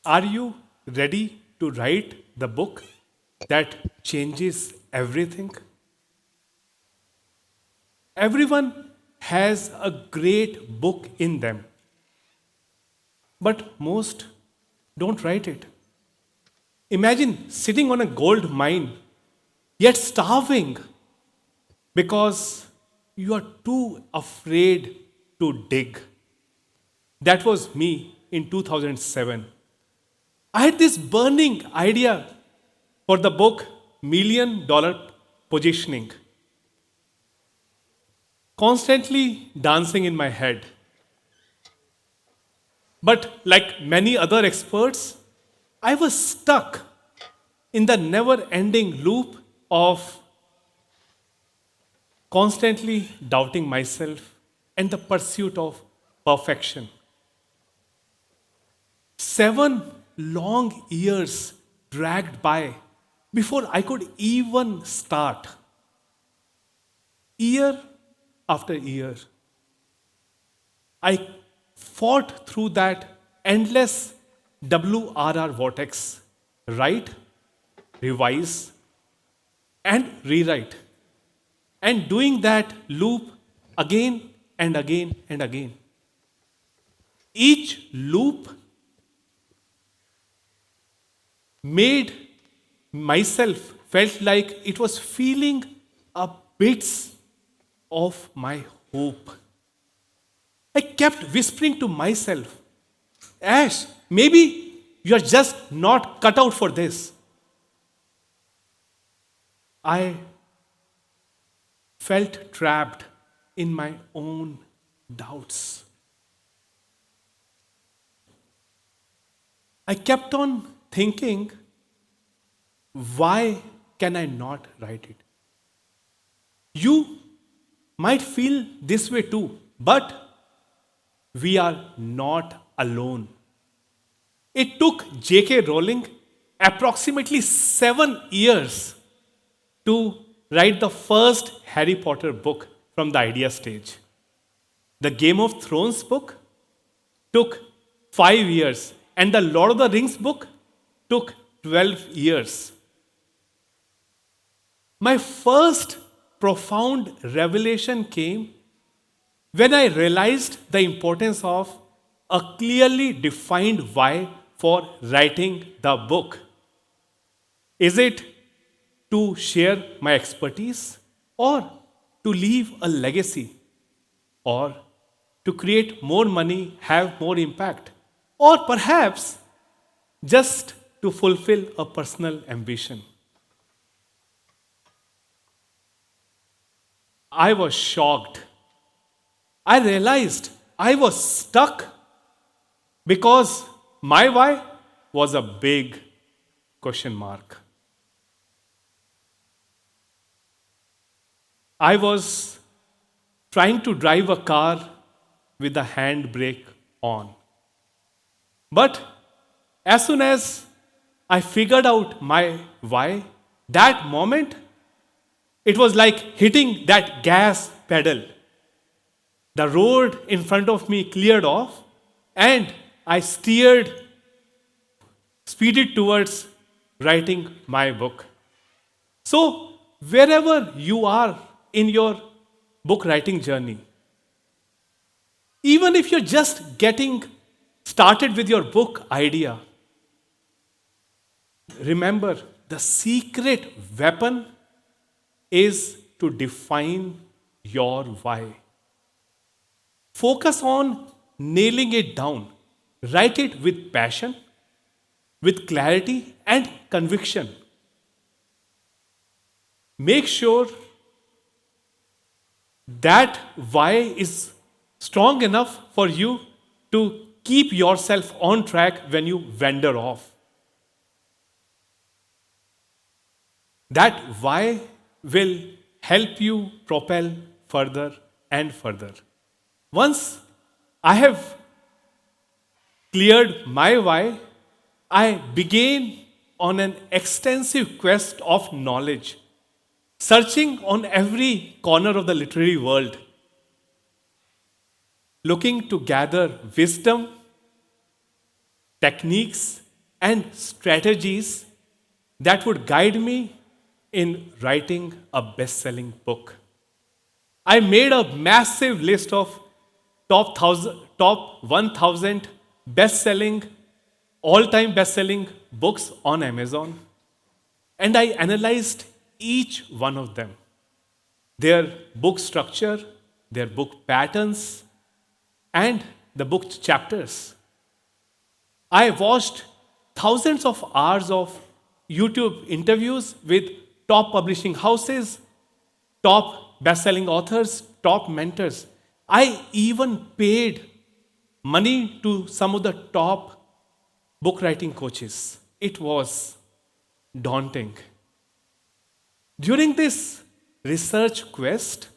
Are you ready to write the book that changes everything? Everyone has a great book in them, but most don't write it. Imagine sitting on a gold mine, yet starving because you are too afraid to dig. That was me in 2007. I had this burning idea for the book $1 Million Positioning, constantly dancing in my head. But like many other experts, I was stuck in the never ending loop of constantly doubting myself and the pursuit of perfection. 7 long years dragged by before I could even start. Year after year, I fought through that endless WRR vortex, write, revise, and rewrite, and doing that loop again and again and again. Each loop made myself felt like it was feeling a bits of my hope. I kept whispering to myself, Ash, maybe you're just not cut out for this. I felt trapped in my own doubts. I kept on thinking, why can I not write it? You might feel this way too, but we are not alone. It took J.K. Rowling approximately 7 years to write the first Harry Potter book from the idea stage. The Game of Thrones book took 5 years, and the Lord of the Rings book took 12 years. My first profound revelation came when I realized the importance of a clearly defined why for writing the book. Is it to share my expertise, or to leave a legacy, or to create more money, have more impact, or perhaps just to fulfill a personal ambition? I was shocked. I realized I was stuck because my why was a big question mark. I was trying to drive a car with the handbrake on. But as soon as I figured out my why, that moment, it was like hitting that gas pedal. The road in front of me cleared off, and I speeded towards writing my book. So, wherever you are in your book writing journey, even if you're just getting started with your book idea, remember the secret weapon is to define your why. Focus on nailing it down. Write it with passion, with clarity and conviction. Make sure that why is strong enough for you to keep yourself on track when you wander off. That why will help you propel further and further. Once I have cleared my why, I began on an extensive quest of knowledge, searching on every corner of the literary world, looking to gather wisdom, techniques, and strategies that would guide me in writing a best-selling book. I made a massive list of top 1000 best-selling, all-time best-selling books on Amazon, and I analyzed each one of them, their book structure, their book patterns, and the book chapters. I watched thousands of hours of YouTube interviews with top publishing houses, top best-selling authors, top mentors. I even paid money to some of the top book writing coaches. It was daunting. During this research quest,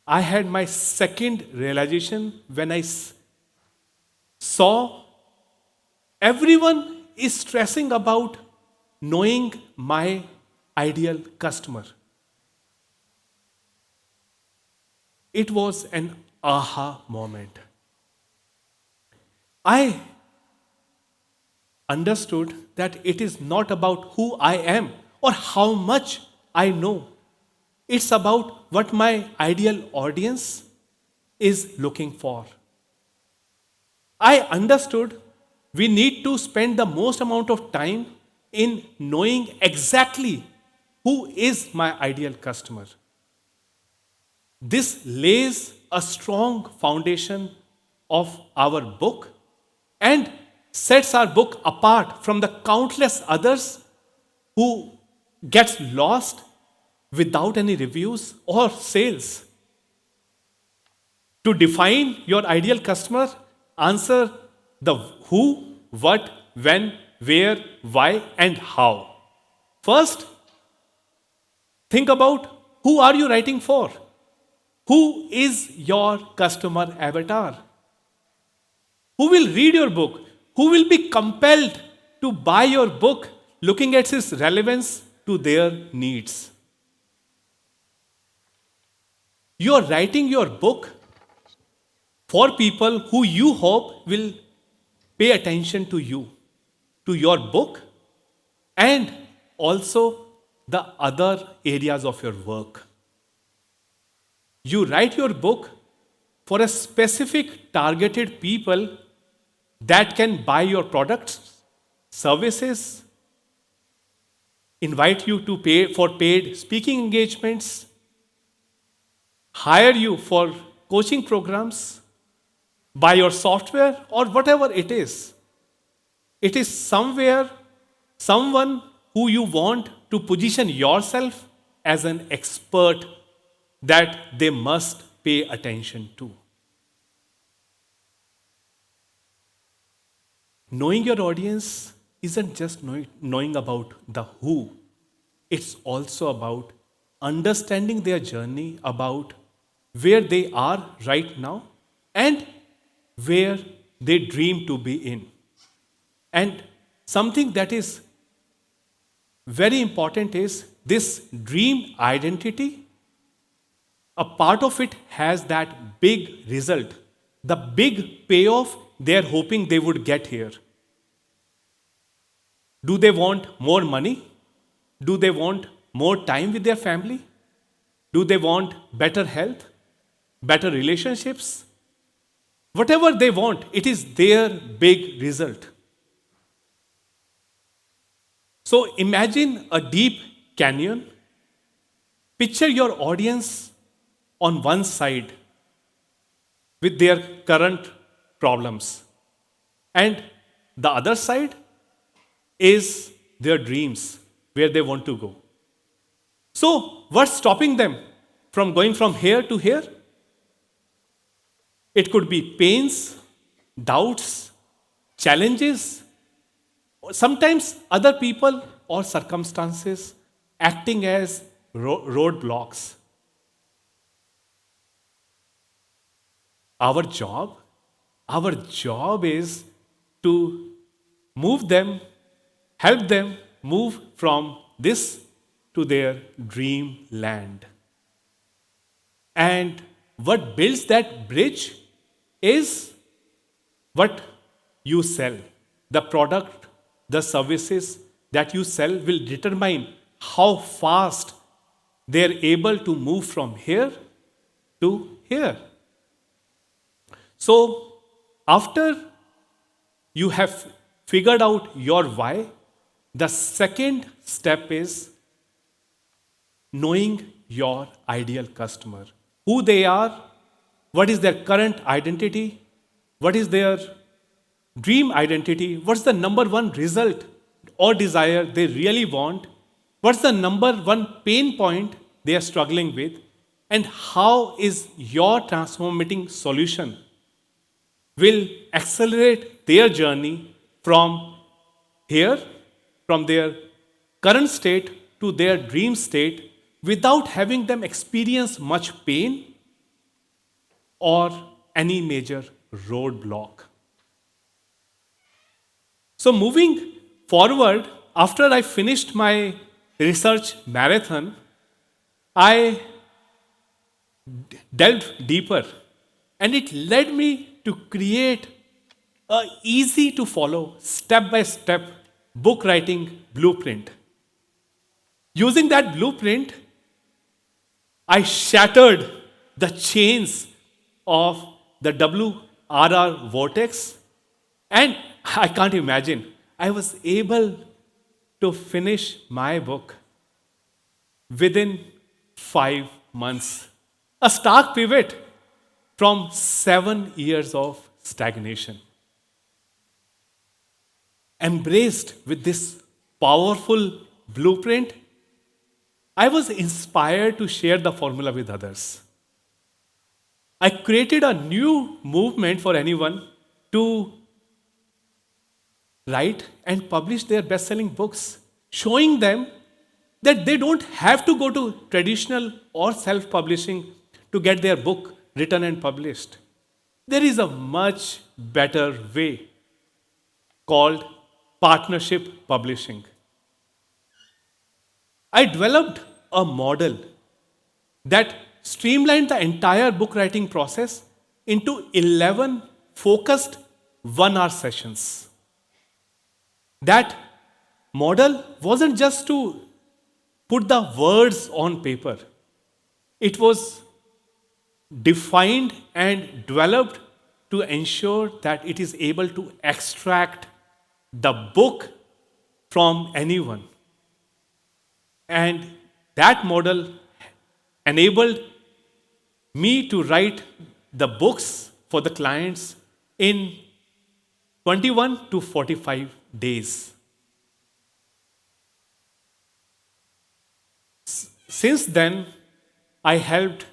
I had my second realization when I saw everyone is stressing about knowing my ideal customer. It was an aha moment. I understood that it is not about who I am or how much I know. It's about what my ideal audience is looking for. I understood we need to spend the most amount of time in knowing exactly who is my ideal customer. This lays a strong foundation of our book and sets our book apart from the countless others who gets lost without any reviews or sales. To define your ideal customer, answer the who, what, when, where, why, and how. First, think about who are you writing for? Who is your customer avatar? Who will read your book? Who will be compelled to buy your book looking at its relevance to their needs? You are writing your book for people who you hope will pay attention to you, to your book, and also the other areas of your work. You write your book for a specific targeted people that can buy your products, services, invite you to pay for paid speaking engagements, hire you for coaching programs, buy your software, or whatever it is. It is someone who you want to position yourself as an expert that they must pay attention to. Knowing your audience isn't just knowing about the who, it's also about understanding their journey, about where they are right now and where they dream to be in. And something that is very important is this dream identity. A part of it has that big result, the big payoff they're hoping they would get here. Do they want more money? Do they want more time with their family? Do they want better health, better relationships? Whatever they want, it is their big result. So imagine a deep canyon. Picture your audience on one side with their current problems, and the other side is their dreams, where they want to go. So, what's stopping them from going from here to here? It could be pains, doubts, challenges, or sometimes other people or circumstances acting as roadblocks. Our job is to move them, help them move from this to their dream land. And what builds that bridge is what you sell, the product, the services that you sell will determine how fast they're able to move from here to here. So, after you have figured out your why, the second step is knowing your ideal customer, who they are, what is their current identity, what is their dream identity, what's the number one result or desire they really want, what's the number one pain point they are struggling with, and how is your transformating solution will accelerate their journey from here, from their current state to their dream state without having them experience much pain or any major roadblock. So, moving forward, after I finished my research marathon, I delved deeper and it led me to create a easy to follow step by step book writing blueprint. Using that blueprint, I shattered the chains of the WRR vortex, and I can't imagine, I was able to finish my book within 5 months. A stark pivot from 7 years of stagnation. Embraced with this powerful blueprint, I was inspired to share the formula with others. I created a new movement for anyone to write and publish their best-selling books, showing them that they don't have to go to traditional or self-publishing to get their book written and published. There is a much better way called partnership publishing. I developed a model that streamlined the entire book writing process into 11 focused 1-hour sessions. That model wasn't just to put the words on paper. It was defined and developed to ensure that it is able to extract the book from anyone. And that model enabled me to write the books for the clients in 21 to 45 days. Since then, I helped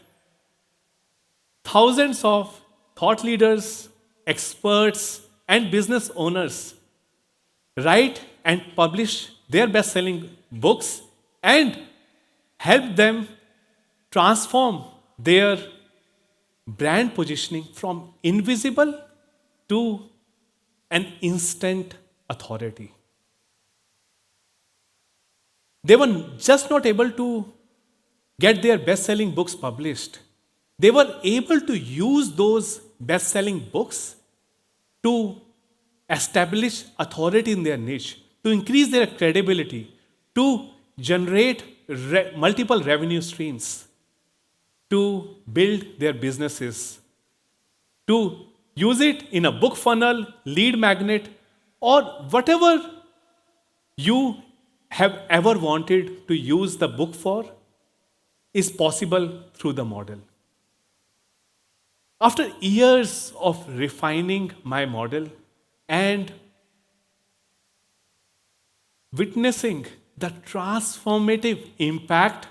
thousands of thought leaders, experts, and business owners write and publish their best-selling books and help them transform their brand positioning from invisible to an instant authority. They were just not able to get their best-selling books published. They were able to use those best-selling books to establish authority in their niche, to increase their credibility, to generate multiple revenue streams, to build their businesses, to use it in a book funnel, lead magnet, or whatever you have ever wanted to use the book for is possible through the model. After years of refining my model and witnessing the transformative impact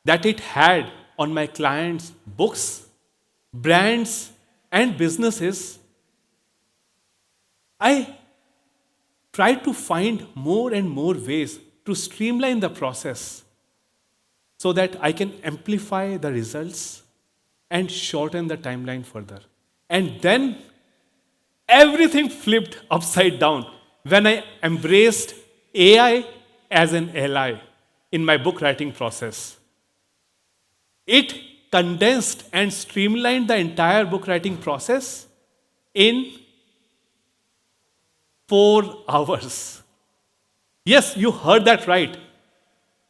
that it had on my clients' books, brands, and businesses, I tried to find more and more ways to streamline the process so that I can amplify the results and shorten the timeline further. And then everything flipped upside down when I embraced AI as an ally in my book writing process. It condensed and streamlined the entire book writing process in 4 hours. Yes, you heard that right.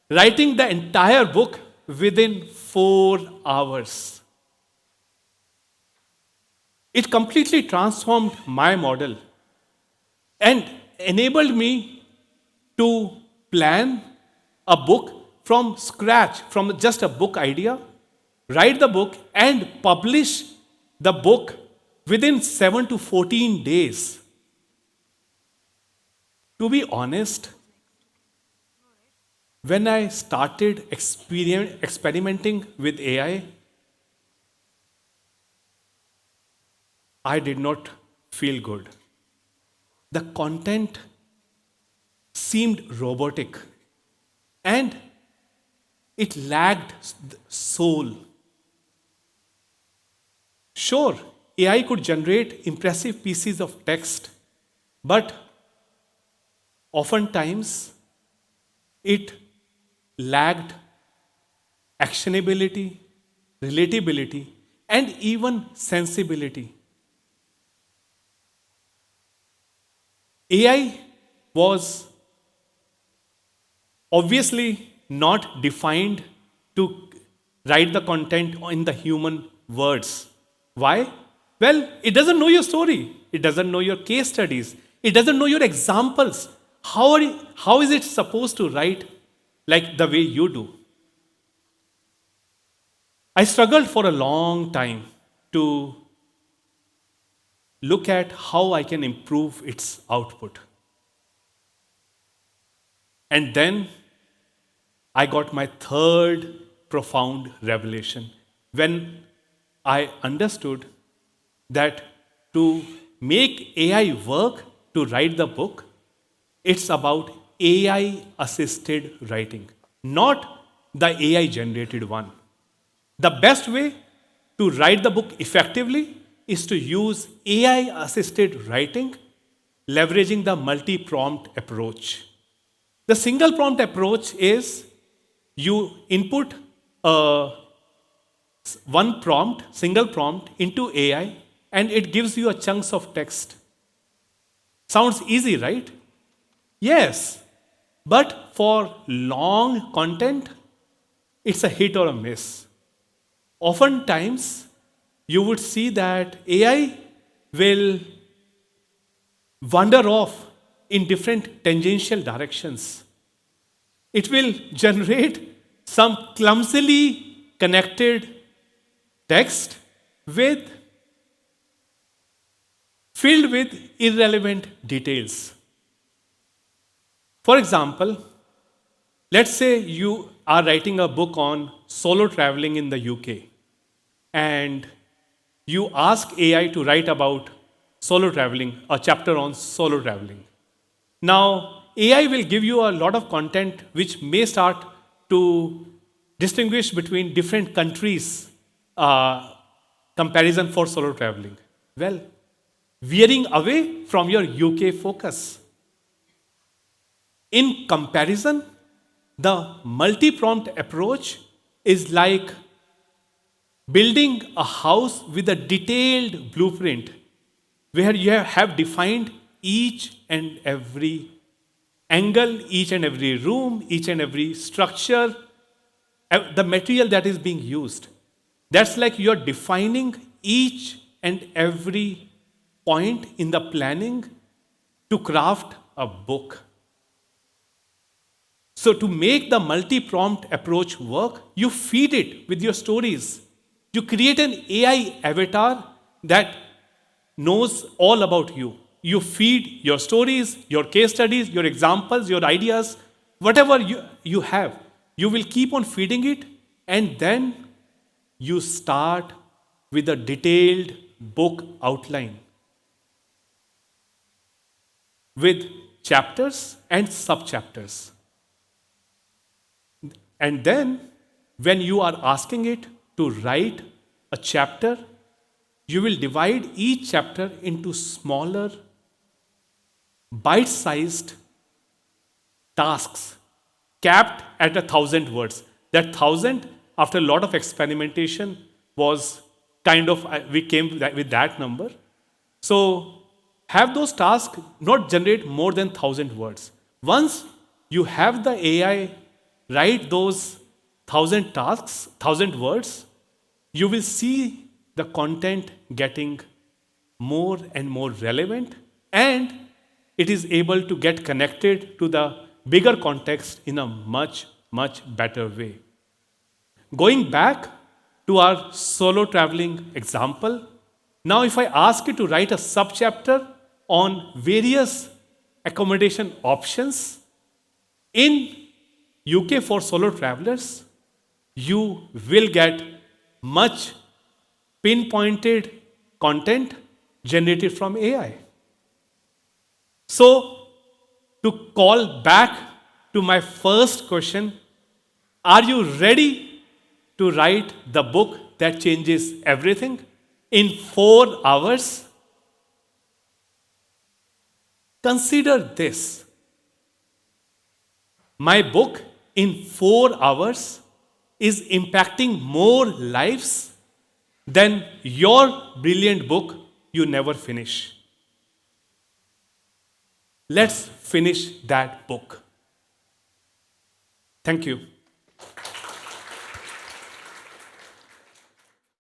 Writing the entire book within 4 hours. It completely transformed my model and enabled me to plan a book from scratch, from just a book idea, write the book, and publish the book within 7 to 14 days. To be honest, when I started experimenting with AI, I did not feel good. The content seemed robotic and it lacked soul. Sure, AI could generate impressive pieces of text, but oftentimes it lacked actionability, relatability, and even sensibility. AI was obviously not defined to write the content in the human words. Why? Well, it doesn't know your story. It doesn't know your case studies. It doesn't know your examples. How is it supposed to write like the way you do? I struggled for a long time to look at how I can improve its output. And then I got my third profound revelation when I understood that to make AI work to write the book, it's about AI assisted writing, not the AI generated one. The best way to write the book effectively is to use AI assisted writing, leveraging the multi prompt approach. The single prompt approach is you input one prompt, single prompt into AI, and it gives you a chunks of text. Sounds easy, right? Yes. But for long content, it's a hit or a miss. Oftentimes, you would see that AI will wander off in different tangential directions. It will generate some clumsily connected text with filled with irrelevant details. For example, let's say you are writing a book on solo traveling in the UK and you ask AI to write about solo traveling, a chapter on solo traveling. Now, AI will give you a lot of content which may start to distinguish between different countries comparison for solo traveling. Well, veering away from your UK focus. In comparison, the multi-prompt approach is like building a house with a detailed blueprint where you have defined each and every angle, each and every room, each and every structure, the material that is being used. That's like you're defining each and every point in the planning to craft a book. So, to make the multi prompt approach work, you feed it with your stories. You create an AI avatar that knows all about you. You feed your stories, your case studies, your examples, your ideas, whatever you have. You will keep on feeding it, and then you start with a detailed book outline with chapters and subchapters. And then, when you are asking it to write a chapter, you will divide each chapter into smaller, bite sized tasks capped at 1,000 words. That 1,000, after a lot of experimentation, was kind of, we came with that number. So, have those tasks not generate more than 1,000 words. Once you have the AI write those 1,000 tasks, 1,000 words, you will see the content getting more and more relevant, and it is able to get connected to the bigger context in a much, much better way. Going back to our solo traveling example, now if I ask you to write a subchapter on various accommodation options in UK for solo travelers, you will get much pinpointed content generated from AI. So, to call back to my first question, are you ready to write the book that changes everything in 4 hours? Consider this. My book in 4 hours is impacting more lives than your brilliant book you never finish. Let's finish that book. Thank you.